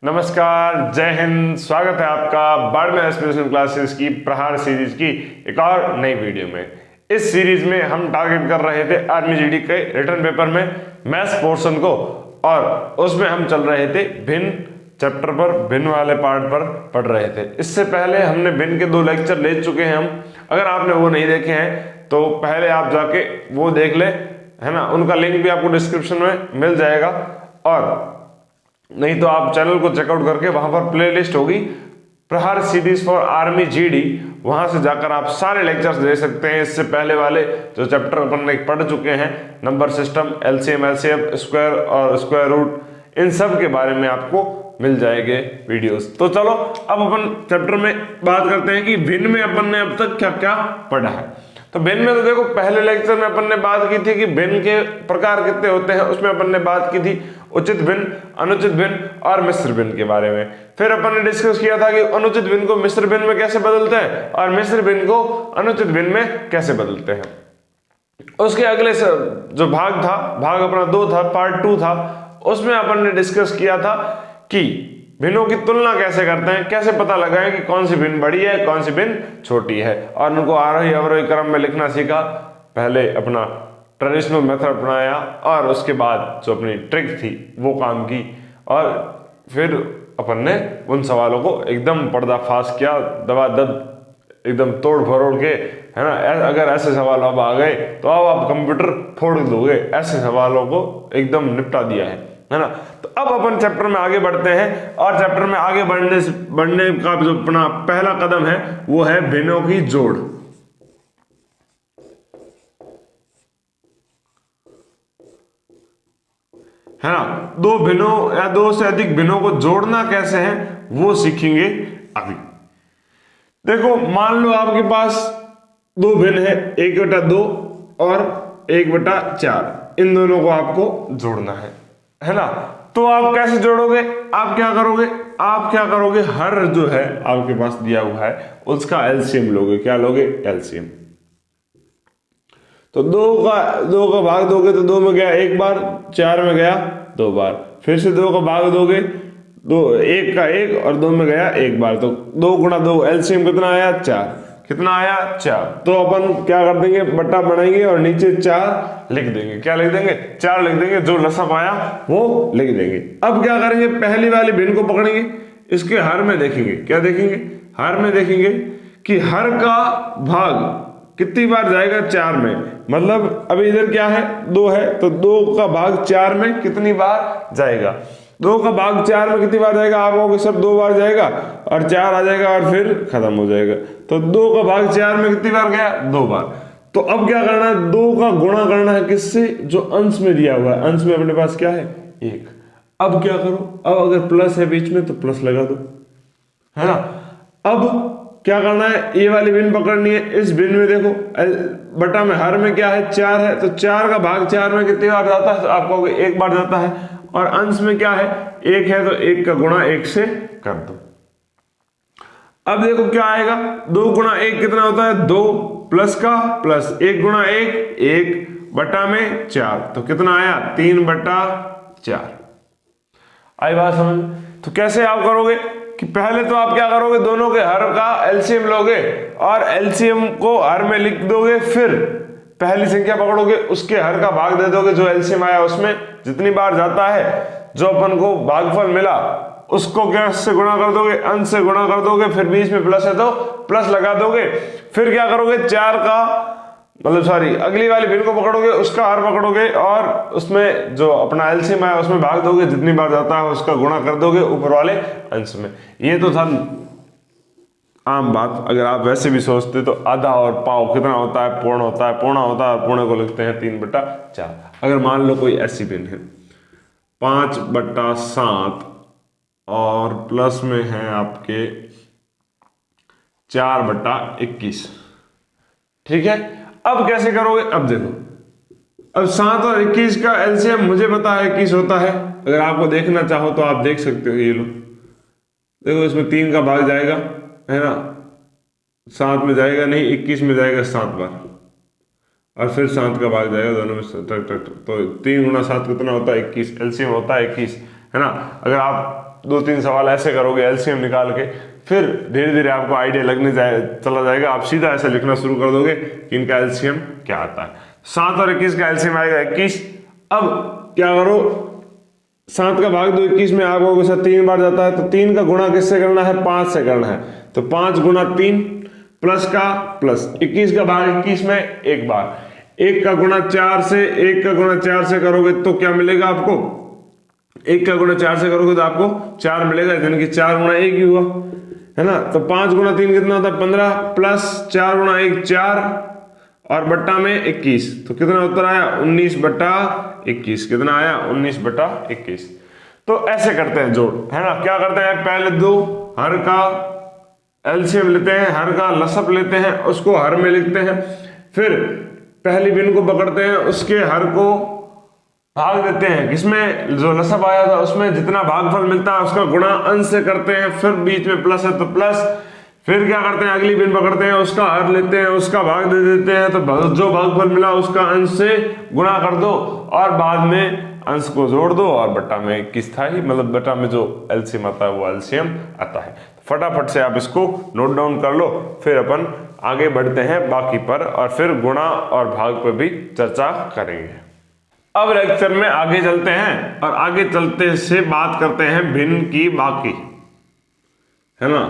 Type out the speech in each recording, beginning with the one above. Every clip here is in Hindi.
नमस्कार, जय हिंद। स्वागत है आपका बारहवीं एस्पिरेशन क्लासेस की प्रहार सीरीज की एक और नई वीडियो में। इस सीरीज में हम टारगेट कर रहे थे आर्मी जीडी के रिटर्न पेपर में मैथ्स पोर्शन को, और उसमें हम चल रहे थे भिन्न चैप्टर पर, भिन्न वाले पार्ट पर पढ़ रहे थे। इससे पहले हमने भिन्न के 2 लेक्चर ले चुके हैं हम। अगर आपने वो नहीं देखे हैं तो पहले आप जाके वो देख ले, है ना। उनका लिंक भी आपको डिस्क्रिप्शन में मिल जाएगा, और नहीं तो आप चैनल को चेकआउट करके वहां पर प्लेलिस्ट होगी प्रहार सीरीज फॉर आर्मी जीडी, वहां से जाकर आप सारे लेक्चर्स दे सकते हैं। इससे पहले वाले जो चैप्टर अपन ने पढ़ चुके हैं, नंबर सिस्टम, एलसीएम, स्क्वायर और स्क्वायर रूट, इन सब के बारे में आपको मिल जाएंगे वीडियोस। तो चलो अब अपन चैप्टर में बात करते हैं कि भिन्न में अपन ने अब तक क्या क्या पढ़ा है। तो भिन्न में तो देखो, पहले लेक्चर में अपन ने बात की थी कि भिन्न के प्रकार कितने होते हैं। उसमें अपन ने बात की थी उचित भिन्न, अनुचित भिन्न और मिश्र भिन्न के बारे में। फिर अपन ने डिस्कस किया था कि अनुचित भिन्न को मिश्र भिन्न में कैसे बदलते हैं और मिश्र भिन्न को अनुचित भिन्न में कैसे बदलते हैं। उसके अगले जो भाग था, भाग अपना 2 था, पार्ट 2 था, उसमें अपन ने डिस्कस किया था कि भिन्नों की तुलना कैसे करते हैं, कैसे पता लगाएं कि कौन सी भिन्न बड़ी है, कौन सी भिन्न छोटी है, और उनको आरोही अवरोही क्रम में लिखना सीखा। पहले अपना ट्रेडिशनल मेथड अपनाया और उसके बाद जो अपनी ट्रिक थी वो काम की, और फिर अपन ने उन सवालों को एकदम पर्दाफाश किया, दबादब एकदम तोड़ फरोड़ के, है ना। अगर ऐसे सवाल अब आ गए तो अब आप कंप्यूटर फोड़ दोगे, ऐसे सवालों को एकदम निपटा दिया है ना। तो अब अपन चैप्टर में आगे बढ़ते हैं, और चैप्टर में आगे बढ़ने का जो अपना पहला कदम है वो है भिन्नों की जोड़, है ना। 2 भिन्नों या 2 से अधिक भिन्नों को जोड़ना कैसे है वो सीखेंगे अभी। देखो, मान लो आपके पास 2 भिन्न है, 1/2 और 1/4, इन दोनों को आपको जोड़ना है ना। तो आप कैसे जोड़ोगे, आप क्या करोगे, हर जो है आपके पास दिया हुआ है उसका एलसीएम लोगे। क्या लोगे? एलसीएम। तो 2 का भाग दोगे तो 2 में गया 1 बार, 4 में गया 2 बार, फिर से 2 का भाग दोगे, 1 का 1 और 2 में गया 1 बार, तो 2 गुणा 2 एलसीएम कितना आया? 4। कितना आया? 4। तो अपन क्या कर देंगे, बट्टा बनाएंगे और नीचे 4 लिख देंगे। क्या लिख देंगे? 4 लिख देंगे, जो लसम आया वो लिख देंगे। अब क्या करेंगे, पहली वाली भिन्न को पकड़ेंगे, इसके हर में देखेंगे। क्या देखेंगे? हर में देखेंगे कि हर का भाग कितनी बार जाएगा? 4 में। मतलब अभी इधर क्या है? 2 है, तो 2 का भाग 4 में कितनी बार जाएगा? 2 का भाग 4 में कितनी बार जाएगा? आप कहोगे सर 2 बार जाएगा, और 4 आ जाएगा और फिर खत्म हो जाएगा। तो 2 का भाग 4 में कितनी बार गया? 2 बार। तो अब क्या करना है, 2 का गुणा करना है किससे? जो अंश में दिया हुआ है। अंश में अपने पास क्या है? 1। अब क्या करो, अब अगर प्लस है बीच में तो प्लस लगा दो, है ना। अब क्या करना है, ये वाली भिन्न पकड़नी है। इस भिन्न में देखो, बटा में हर में क्या है? 4 है, तो 4 का भाग 4 में कितनी बार जाता है? तो आप कहोगे 1 बार जाता है, और अंश में क्या है? 1 है, तो 1 का गुणा 1 से कर दो। अब देखो क्या आएगा, 2 गुणा 1 कितना होता है? 2, प्लस का प्लस, 1 गुणा 1 1 बटा में 4, तो कितना आया? 3/4। आई बात समझ? तो कैसे आप करोगे कि पहले तो आप क्या करोगे, दोनों के हर का एलसीएम लोगे और एलसीएम को हर में लिख दोगे, फिर पहली संख्या पकड़ोगे, उसके हर का भाग दे दोगे, जो एलसीएम आया उसमें जितनी बार जाता है, जो अपन को भागफल मिला उसको क्या से गुणा कर दोगे? अंश से गुणा कर दोगे, फिर बीच में प्लस है तो प्लस लगा दोगे। फिर क्या करोगे, 4 का अगली वाली भिन्न को पकड़ोगे, उसका हर पकड़ोगे और उसमें जो अपना एलसीएम आया उसमें भाग दोगे, जितनी बार जाता है उसका गुणा कर दोगे ऊपर वाले अंश में। ये तो था आम बात। अगर आप वैसे भी सोचते तो आधा और पाव कितना होता है? पूर्ण होता है। पूर्ण होता है और पूर्ण को लिखते हैं 3/4। अगर मान लो कोई ऐसी भिन्न है 5/7 और प्लस में है आपके 4/21, ठीक है। अब कैसे करोगे? अब देखो, अब 7 और 21 का एलसीएम मुझे पता है 21 होता है। अगर आपको देखना चाहो तो आप देख सकते हो। ये लो, देखो इसमें 3 का भाग जाएगा, है ना, 7 में जाएगा नहीं, 21 में जाएगा 7 बार, और फिर 7 का भाग जाएगा दोनों में। तो 3 गुणा 7 कितना होता है? 21। एलसीएम होता है 21, है ना। अगर आप 2-3 सवाल ऐसे करोगे एलसीएम निकाल के, फिर धीरे धीरे आपको आइडिया लगने चला जाएगा, आप सीधा ऐसा लिखना शुरू कर दोगे कि इनका एलसीएम क्या आता है। 7 और 21 का एलसीएम आएगा 21। अब क्या करो, 7 का भाग दो 21 में, आपको सर 3 बार जाता है तो 3 का गुणा किससे करना है, 5 से करना है। तो 5 गुणा 3 प्लस का प्लस, 21 का भाग 21 में एक बार, 1 का गुणा 4 से, 1 का गुणा 4 से करोगे तो क्या मिलेगा आपको, 1 का गुणा 4 से करोगे तो आपको 4 मिलेगा, यानी कि 4 गुणा 1 ही हुआ, है ना। तो 5 गुणा 3 कितना होता है 15, प्लस 4 गुणा 1 4 और बट्टा में 21, तो कितना उत्तर आया 19/21। कितना आया 19/21। तो ऐसे करते हैं जोड़, है ना। क्या करते हैं, पहले दो हर का एलसीएम लेते हैं, हर का लसअप लेते हैं, उसको हर में लिखते हैं, फिर पहली भिन्न को पकड़ते हैं, उसके हर को भाग देते हैं, किसमें जो लसअप आया था उसमें जितना भागफल मिलता है उसका गुणा अंश से करते हैं, फिर बीच में प्लस है तो प्लस, फिर क्या करते हैं अगली भिन्न पकड़ते हैं, उसका हर लेते हैं, उसका भाग दे देते हैं, तो जो भागफल मिला उसका अंश से गुणा कर दो और बाद में अंश को जोड़ दो और बट्टा में 21 था ही, मतलब बट्टा में जो एलसीएम आता है वो एलसीएम आता है। फटाफट से आप इसको नोट डाउन कर लो, फिर अपन आगे बढ़ते हैं बाकी पर और फिर गुणा और भाग पर भी चर्चा करेंगे। अब लेक्चर में आगे चलते हैं और आगे चलते से बात करते हैं भिन्न की बाकी, है ना,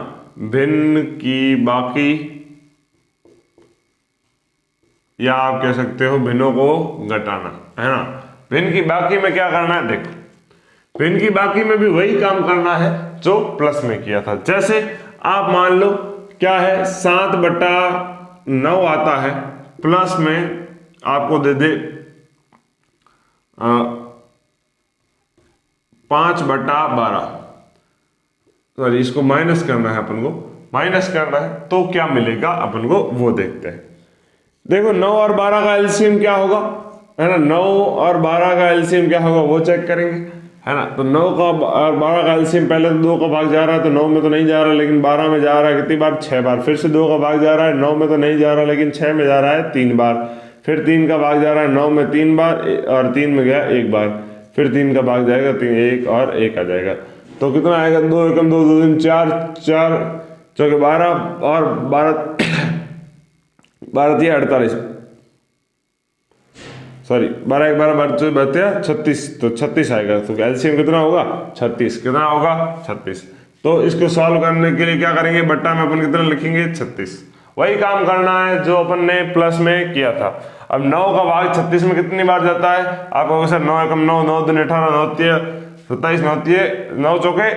भिन्न की बाकी, या आप कह सकते हो भिन्नों को घटाना, है ना। भिन्न की बाकी में क्या करना है, देखो भिन्न की बाकी में भी वही काम करना है जो प्लस में किया था। जैसे आप मान लो क्या है 7/9 आता है, प्लस में आपको दे दे 5/12, सॉरी इसको माइनस करना है, अपन को माइनस करना है, तो क्या मिलेगा अपन को वो देखते हैं। देखो 9 और 12 का एलसीएम क्या होगा, है ना, 9 और 12 का एलसीएम क्या होगा वो चेक करेंगे, है ना। तो 9 का और 12 का एलसीएम, पहले तो 2 का भाग जा रहा है तो 9 में तो नहीं जा रहा, लेकिन 12 में जा रहा है कितनी बार, 6 बार। फिर से 2 का भाग जा रहा है, 9 में तो नहीं जा रहा लेकिन 6 में जा रहा है 3 बार। फिर 3 का भाग जा रहा है 9 में 3 बार और 3 में गया 1 बार। फिर 3 का भाग जाएगा 3, 1 और 1 आ जाएगा, तो कितना आएगा 2 एकम 2, 2 3 4, 4 चौके 12 और 12 3 48, सॉरी 12 1 12 12 36, तो 36 आएगा। तो एलसीएम कितना होगा 36, कितना होगा 36। तो इसको सॉल्व करने के लिए क्या करेंगे, बट्टा में अपन कितना लिखेंगे 36, वही काम करना है जो अपन ने प्लस में किया था। अब 9 का भाग 36 में कितनी बार जाता है, आप कहोगे सर 9 एकम 9, 9 दूनी 18, 9 तिया 27, 9 चौके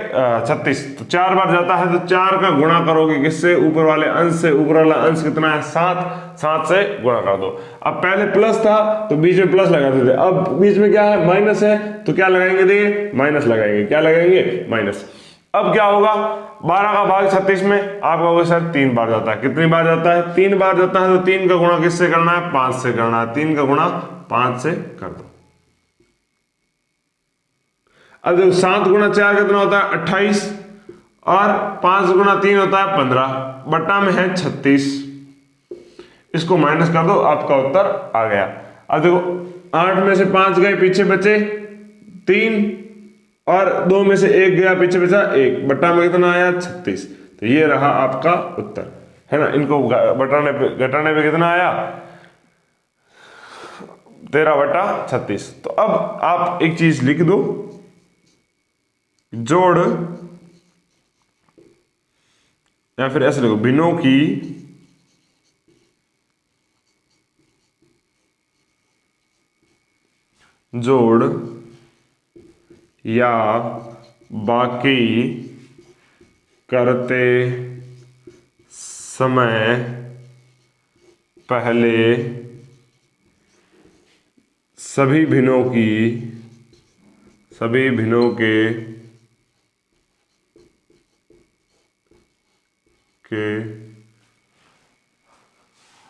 36, तो 4 बार जाता है। तो 4 का गुणा करोगे किससे, ऊपर वाले अंश से, ऊपर वाला अंश कितना है 7, 7 से गुणा कर दो। अब पहले प्लस था तो बीच में प्लस लगाते थे, अब बीच में क्या है माइनस है, तो क्या लगाएंगे, देखिए माइनस लगाएंगे, क्या लगाएंगे माइनस। अब क्या होगा 12 का भाग 36 में आप कहोगे सर 3 बार जाता है, कितनी बार जाता है 3 बार जाता है, तो 3 का गुणा किससे करना है 5 से करना है, 3 का गुणा 5 से कर दो। अब देखो 7 गुणा 4 कितना होता है 28 और 5 गुणा 3 होता है 15, बट्टा में है 36, इसको माइनस कर दो, आपका उत्तर आ गया। अब देखो 8 में से 5 गए, पीछे बचे 3 और 2 में से 1 गया, पीछे बचा 1, बट्टा में कितना आया 36। तो ये रहा आपका उत्तर, है ना। इनको घटाने पे कितना आया 13/36। तो अब आप एक चीज लिख दो, जोड़, या फिर ऐसे लिखो भिन्नों की जोड़ या बाकी करते समय पहले सभी भिन्नों के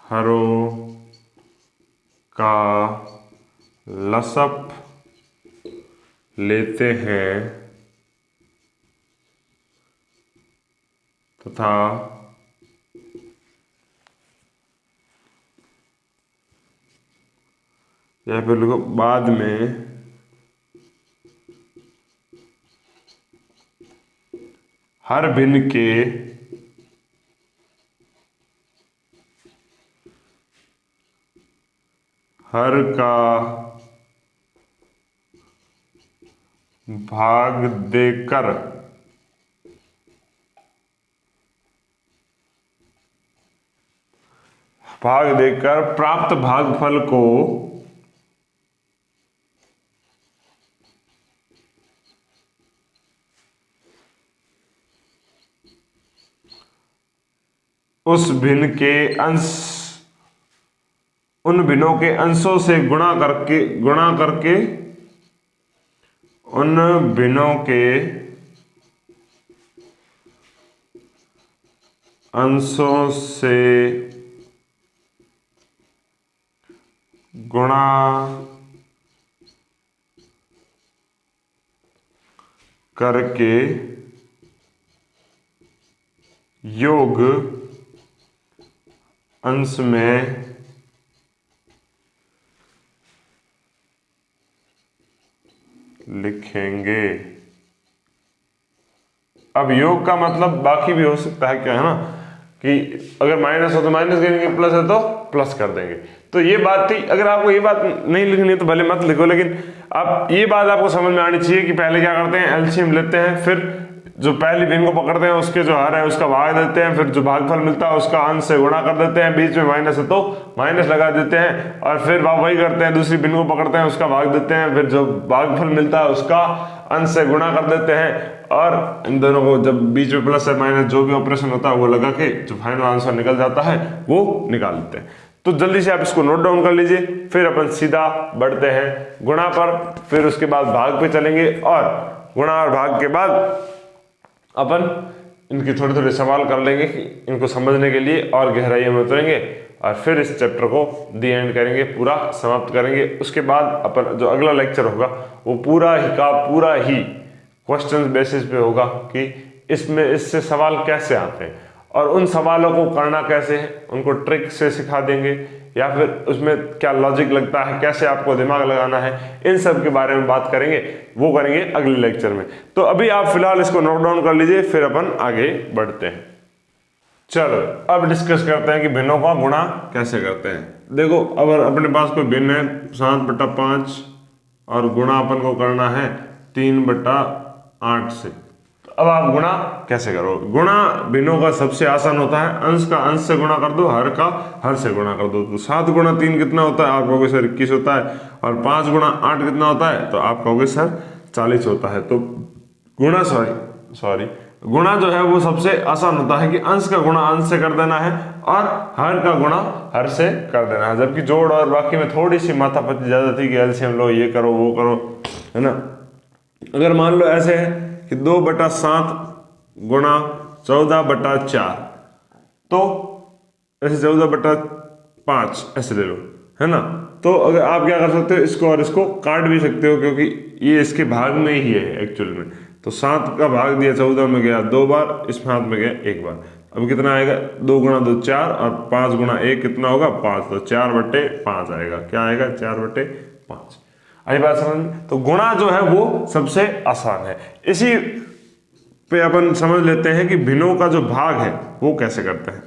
हरों का लसअप लेते हैं तथा या फिर लिखो बाद में हर भिन्न के हर का भाग देकर प्राप्त भागफल को उस भिन्न के अंश उन भिन्नों के अंशों से गुणा करके उन भिन्नों के अंशों से गुणा करके योग अंश में लिखेंगे। अब योग का मतलब बाकी भी हो सकता है, क्या है ना, कि अगर माइनस हो तो माइनस करेंगे, प्लस है तो प्लस कर देंगे। तो ये बात थी। अगर आपको ये बात नहीं लिखनी है तो भले मत लिखो, लेकिन आप ये बात आपको समझ में आनी चाहिए कि पहले क्या करते हैं, एलसीएम लेते हैं, फिर जो पहली भिन्न को पकड़ते हैं उसके जो हर है उसका भाग देते हैं, फिर जो भागफल मिलता है उसका अंश से गुणा कर देते हैं, बीच में माइनस है तो माइनस लगा देते हैं, और फिर वही करते हैं, दूसरी भिन्न को पकड़ते हैं उसका भाग देते हैं, फिर जो भागफल मिलता है उसका अंश से गुणा कर देते हैं, और इन दोनों को जब बीच में प्लस है माइनस जो भी ऑपरेशन होता है वो लगा के जो फाइनल आंसर निकल जाता है वो निकाल लेते हैं। तो जल्दी से आप इसको नोट डाउन कर लीजिए। फिर अपन सीधा बढ़ते हैं गुणा पर, फिर उसके बाद भाग पे चलेंगे, और गुणा और भाग के बाद अपन इनकी थोड़े थोड़े सवाल कर लेंगे इनको समझने के लिए, और गहराई में उतरेंगे, और फिर इस चैप्टर को दी एंड करेंगे, पूरा समाप्त करेंगे। उसके बाद अपन जो अगला लेक्चर होगा वो पूरा ही क्वेश्चन बेसिस पे होगा कि इससे सवाल कैसे आते हैं, और उन सवालों को करना कैसे है, उनको ट्रिक से सिखा देंगे, या फिर उसमें क्या लॉजिक लगता है, कैसे आपको दिमाग लगाना है, इन सब के बारे में बात करेंगे। वो करेंगे अगले लेक्चर में। तो अभी आप फिलहाल इसको नोट डाउन कर लीजिए, फिर अपन आगे बढ़ते हैं। चलो अब डिस्कस करते हैं कि भिन्नों का गुणा कैसे करते हैं। देखो, अगर अपने पास कोई भिन्न है 7/5 और गुणा अपन को करना है 3/8 से, अब आप गुणा कैसे करोगे? गुणा भिन्नों का सबसे आसान होता है, अंश का अंश से गुणा कर दो, हर का हर से गुणा कर दो। तो 7 गुणा 3 कितना होता है? आप कहोगे सर 21 होता है। और 5 गुणा 8 कितना होता है? तो आप कहोगे सर 40 होता है। तो गुणा गुणा जो है वो सबसे आसान होता है कि अंश का गुणा अंश से कर देना है और हर का गुणा हर से कर देना है। जबकि जोड़ और बाकी में थोड़ी सी माथापच्ची ज्यादा थी कि एलसीएम लो, ये करो, वो करो, है ना। अगर मान लो ऐसे है कि 2/7 गुणा 14/4, तो ऐसे 14/5 ऐसे ले लो, है ना। तो अगर आप क्या कर सकते हो, इसको और इसको काट भी सकते हो, क्योंकि ये इसके भाग में ही है एक्चुअल में। तो 7 का भाग दिया 14 में गया 2 बार, इसमें हाथ में गया 1 बार। अब कितना आएगा? 2 गुणा 2 4 और 5 गुणा 1 कितना होगा? 5। तो 4/5 आएगा। क्या आएगा? 4/5। आई बात समझ में? तो गुणा जो है वो सबसे आसान है। इसी पे अपन समझ लेते हैं कि भिन्नों का जो भाग है वो कैसे करते हैं।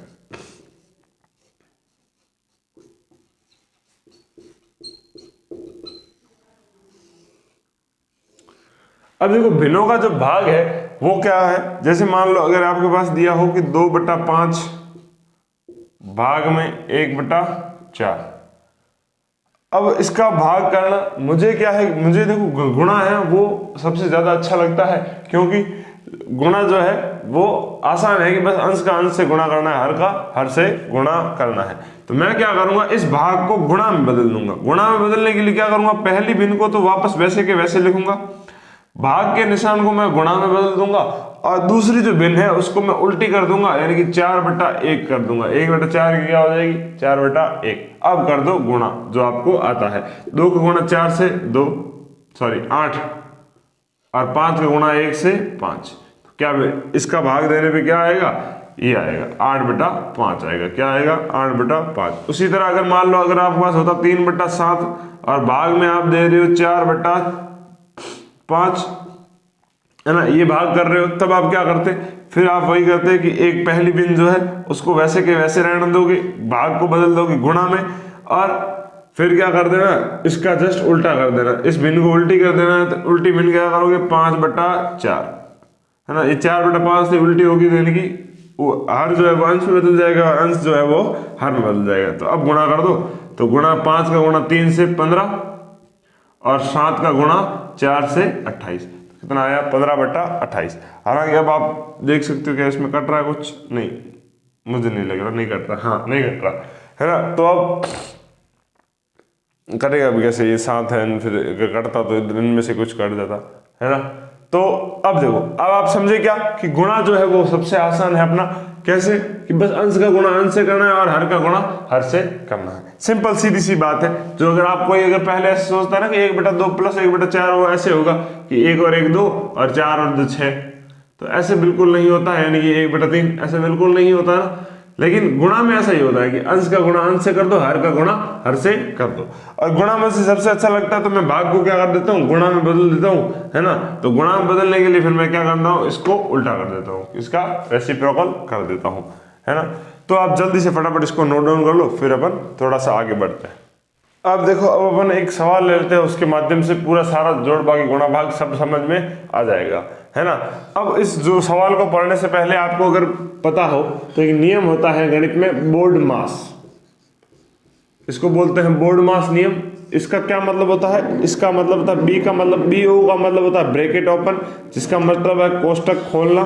अब देखो, भिन्नों का जो भाग है वो क्या है। जैसे मान लो अगर आपके पास दिया हो कि 2/5 भाग में 1/4, अब इसका भाग करना मुझे क्या है, मुझे देखो गुणा है वो सबसे ज्यादा अच्छा लगता है, क्योंकि गुणा जो है वो आसान है कि बस अंश का अंश से गुणा करना है, हर का हर से गुणा करना है। तो मैं क्या करूंगा, इस भाग को गुणा में बदल दूंगा। गुणा में बदलने के लिए क्या करूंगा, पहली भिन्न को तो वापस वैसे के वैसे लिखूंगा, भाग के निशान को मैं गुणा में बदल दूंगा, और दूसरी जो भिन्न है उसको मैं उल्टी कर दूंगा, यानी कि 4/1 कर दूंगा। 1/4 की क्या हो जाएगी? 4/1। अब कर दो गुणा जो आपको आता है। 2 का गुणा 4 से 8, और 5 का गुणा 1 से 5। तो क्या इसका भाग देने पे क्या आएगा? ये आएगा 8/5 आएगा। क्या आएगा? 8/5। उसी तरह अगर मान लो अगर आपके पास होता 3/7 और भाग में आप दे रहे हो 4/5, है ना, ये भाग कर रहे हो, तब आप क्या करते, फिर आप वही करते कि एक पहली बिन जो है उसको वैसे के वैसे रहने दोगे, भाग को बदल दोगे गुणा में, और फिर क्या कर देना, इसका जस्ट उल्टा कर देना, इस बिन को उल्टी कर देना। तो उल्टी बिन क्या करोगे, 5/4, है ना, ये 4/5 से उल्टी होगी, तो यानी कि वो हर जो है वो अंश में बदल जाएगा और अंश जो है वो हर में बदल जाएगा। तो अब गुणा कर दो, तो गुणा 5 का गुणा 3 से 15 और 7 का गुणा 4 से 28, कितना आया, 15/28। हालांकि अब आप देख सकते हो कि इसमें कट रहा है कुछ, नहीं मुझे नहीं लग रहा, नहीं कट रहा, हाँ नहीं कट रहा, है ना। तो अब कटेगा भी कैसे, ये 7 है, फिर कटता तो इनमें से कुछ कट जाता, है ना। तो अब देखो, अब आप समझे क्या कि गुणा जो है वो सबसे आसान है अपना, कैसे कि बस अंश का गुणा अंश से करना है और हर का गुणा हर से करना है। सिंपल सीधी सी बात है। जो अगर आप कोई अगर पहले ऐसे सोचता है ना कि 1/2 प्लस 1/4 हो, ऐसे होगा कि 1 और 1 2 और 4 और 2 6, तो ऐसे बिल्कुल नहीं होता है, यानी कि 1/3 ऐसे बिल्कुल नहीं होता ना। लेकिन गुणा में ऐसा ही होता है कि अंश का गुणा अंश से कर दो, हर का गुणा हर से कर दो। और गुणा में से सबसे अच्छा लगता है तो मैं भाग को क्या कर देता हूँ, गुणा में बदल देता हूँ, है ना। तो गुणा में बदलने के लिए फिर मैं क्या करता हूँ, इसको उल्टा कर देता हूँ, इसका रेसिप्रोकल कर देता हूँ, है ना। तो आप जल्दी से फटाफट इसको नोट डाउन कर लो, फिर अपन थोड़ा सा आगे बढ़ते हैं। अब देखो, अब अपन एक सवाल ले लेते हैं, उसके माध्यम से पूरा सारा जोड़ बाकी गुणा भाग सब समझ में आ जाएगा, है ना। अब इस जो सवाल को पढ़ने से पहले आपको अगर पता हो तो एक नियम होता है गणित में, बोर्ड मास, इसको बोलते हैं बोर्ड मास नियम। इसका क्या मतलब होता है, इसका मतलब होता है बी का मतलब BO का मतलब होता है ब्रैकेट ओपन, जिसका मतलब है कोष्टक खोलना,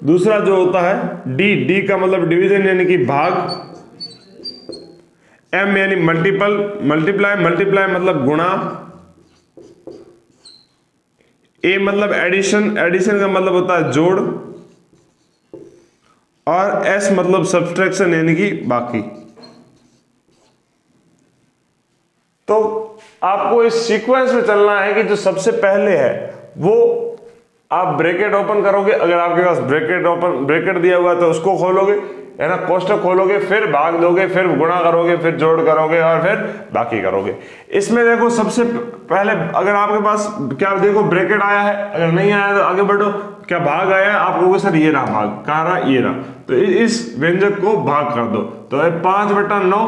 दूसरा जो होता है डी का मतलब डिवीजन यानी कि भाग, M यानी मल्टीप्लाई मतलब गुणा, A मतलब एडिशन का मतलब होता है जोड़, और S मतलब सब्सट्रैक्शन यानी कि बाकी। तो आपको इस सीक्वेंस में चलना है कि जो सबसे पहले है वो आप ब्रैकेट ओपन करोगे, अगर आपके पास ब्रैकेट दिया हुआ है तो उसको खोलोगे, है ना, कोष्टक खोलोगे, फिर भाग दोगे, फिर गुणा करोगे, फिर जोड़ करोगे और फिर बाकी करोगे। इसमें देखो सबसे पहले अगर आपके पास क्या देखो ब्रैकेट आया है, अगर नहीं आया तो आगे बढ़ो, क्या भाग आया है, आप कहोगे सर ये रहा भाग, कहाँ रहा, ये रहा, तो इस व्यंजक को भाग कर दो, तो 5/9।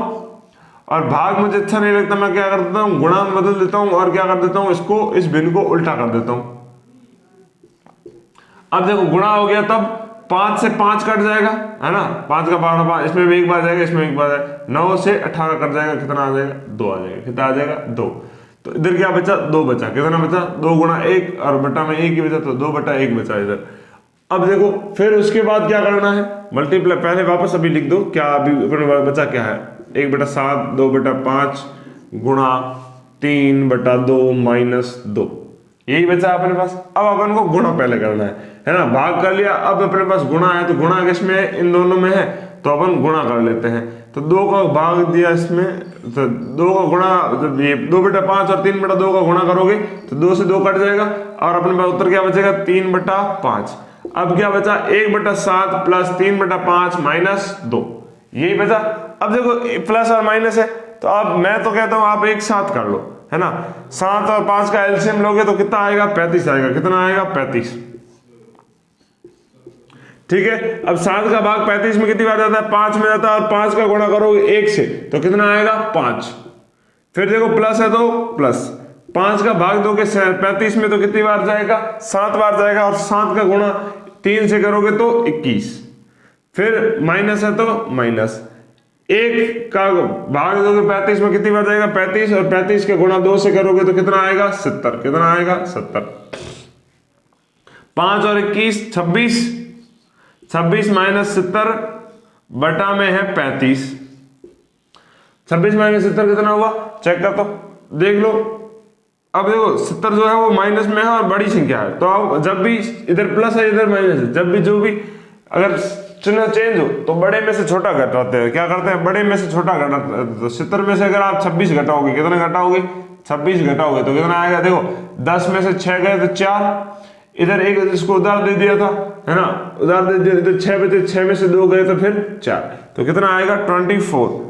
और भाग मुझे अच्छा नहीं लगता, मैं क्या कर देता हूँ, गुणा में बदल देता हूँ और क्या कर देता हूँ, इसको इस भिन्न को उल्टा कर देता हूँ। अब देखो गुणा हो गया, तब 5 से 5 कट जाएगा, है ना, 5 का 5, इसमें भी एक बार जाएगा, इसमें एक बार जाएगा, 9 से 18 कट जाएगा, कितना आ जाएगा, 2 आ जाएगा, कितना आ जाएगा, 2। तो इधर क्या बचा, 2 बचा, कितना बचा, 2 गुणा 1 और बटा में 1 ही बचा, तो 2/1 बचा इधर। अब देखो फिर उसके बाद क्या करना है, मल्टीप्लाई, पहले वापस अभी लिख दो क्या अभी बचा क्या है, 1/7 2/5 गुणा 3/2 माइनस 2, यही बचा अपने पास। अब अपन को गुणा पहले करना है ना, भाग कर लिया, अब अपने पास गुणा है, तो गुणा किसमें है, इन दोनों में है, तो अपन गुणा कर लेते हैं। तो 2 का भाग दिया इसमें, तो 2 का गुणा, जब ये 2/5 और 3/2 का गुणा करोगे तो 2 से 2 कट जाएगा और अपने पास उत्तर क्या बचेगा, 3/5। अब क्या बचा, 1/7 प्लस 3/5 माइनस 2, यही बचा। अब देखो प्लस और माइनस है, तो अब मैं तो कहता हूं आप एक साथ कर लो, है ना, 7 और 5 का एलसीएम लोगे तो कितना आएगा, 35 आएगा, कितना आएगा, 35। ठीक है, अब 7 का भाग 35 में कितनी बार जाता है, 5 में जाता है, और 5 का गुणा करोगे 1 से तो कितना आएगा, 5। फिर देखो प्लस है तो प्लस, 5 का भाग दोगे 35 में तो कितनी बार जाएगा, 7 बार जाएगा, और 7 का गुणा 3 से करोगे तो 21। फिर माइनस है तो माइनस, 1 का भाग दोगे 35 में कितनी बार जाएगा, 35, और 35 के गुणा 2 से करोगे तो कितना आएगा, 70, कितना आएगा, 70। 5 और 21 26, 26 माइनस 70 बटा में है 35, 26 माइनस 70 कितना हुआ, चेक कर तो देख लो। अब देखो 70 जो है वो माइनस में है और बड़ी संख्या है, तो अब जब भी इधर प्लस है इधर माइनस है, जब भी जो भी अगर चिन्ह चेंज हो तो बड़े में से छोटा घटाते हैं, क्या करते हैं, बड़े में से छोटा घटाते हैं। तो 70 में से अगर आप 26 घटाओगे, कितना घटाओगे, 26 घटाओगे तो कितना आएगा, देखो 10 में से 6 गए तो 4, इधर एक इसको उधार दे दिया था, है ना, उधार दे दिया तो 6 बचे, 6 में से 2 गए तो फिर 4, तो कितना आएगा 24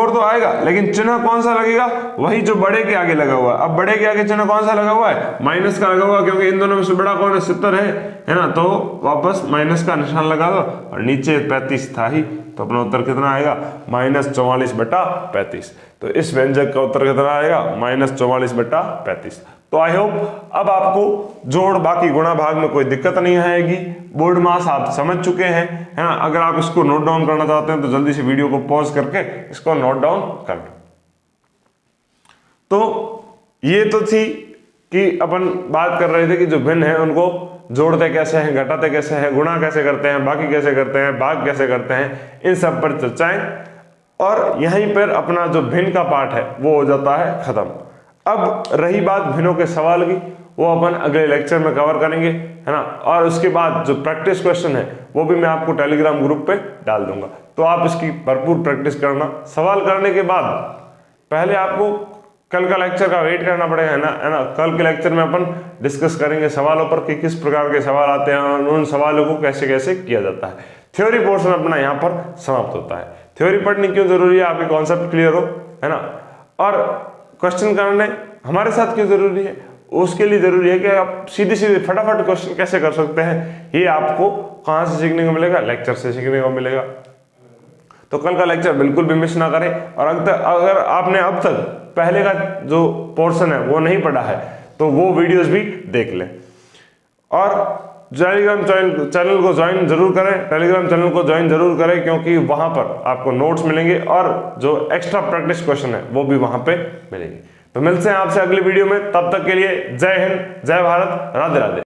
तो आएगा, लेकिन चिन्ह कौन सा लगेगा, वही जो बड़े के आगे लगा हुआ है। अब बड़े के आगे चिन्ह कौन सा लगा हुआ है, माइनस का लगा हुआ, क्योंकि इन दोनों में से बड़ा कौन है, 70 है ना, तो वापस माइनस का निशान लगा दो, और नीचे 35 था ही, तो अपना उत्तर कितना आएगा -44/35। तो इस व्यंजक का उत्तर कितना आएगा -44/35। तो आई होप अब आपको जोड़ बाकी गुणा भाग में कोई दिक्कत नहीं आएगी। बोर्ड मास आप समझ चुके हैं, है ना। अगर आप इसको नोट डाउन करना चाहते हैं तो जल्दी से वीडियो को पॉज करके इसको नोट डाउन कर लो। तो ये तो थी कि अपन बात कर रहे थे कि जो भिन्न है उनको जोड़ते कैसे हैं, घटाते कैसे हैं, गुणा कैसे करते हैं, बाकी कैसे करते हैं, भाग कैसे करते हैं, इन सब पर चर्चाएं। और यहीं पर अपना जो भिन्न का पार्ट है वो हो जाता है खत्म। अब रही बात भिन्नों के सवाल की, वो अपन अगले लेक्चर में कवर करेंगे, है ना। और उसके बाद जो प्रैक्टिस क्वेश्चन है वो भी मैं आपको टेलीग्राम ग्रुप पे डाल दूंगा, तो आप इसकी भरपूर प्रैक्टिस करना। सवाल करने के बाद पहले आपको कल का लेक्चर का वेट करना पड़ेगा, है ना। कल के लेक्चर में अपन डिस्कस करेंगे सवालों पर कि किस प्रकार के सवाल आते हैं और उन सवालों को कैसे कैसे किया जाता है। थ्योरी पोर्शन अपना यहाँ पर समाप्त होता है। थ्योरी पढ़नी क्यों जरूरी है, आपके कॉन्सेप्ट क्लियर हो, है ना। और क्वेश्चन करने हमारे साथ क्यों जरूरी है, उसके लिए जरूरी है कि आप सीधे सीधे फटाफट क्वेश्चन कैसे कर सकते हैं, ये आपको कहाँ से सीखने को मिलेगा, लेक्चर से सीखने को मिलेगा। तो कल का लेक्चर बिल्कुल भी मिस ना करें। और अगर आपने अब तक पहले का जो पोर्शन है वो नहीं पढ़ा है तो वो वीडियोस भी देख लें। और टेलीग्राम चैनल को ज्वाइन जरूर करें, टेलीग्राम चैनल को ज्वाइन जरूर करें, क्योंकि वहां पर आपको नोट्स मिलेंगे और जो एक्स्ट्रा प्रैक्टिस क्वेश्चन है वो भी वहां पे मिलेंगे। तो मिलते हैं आपसे अगली वीडियो में, तब तक के लिए जय हिंद, जय भारत, राधे राधे।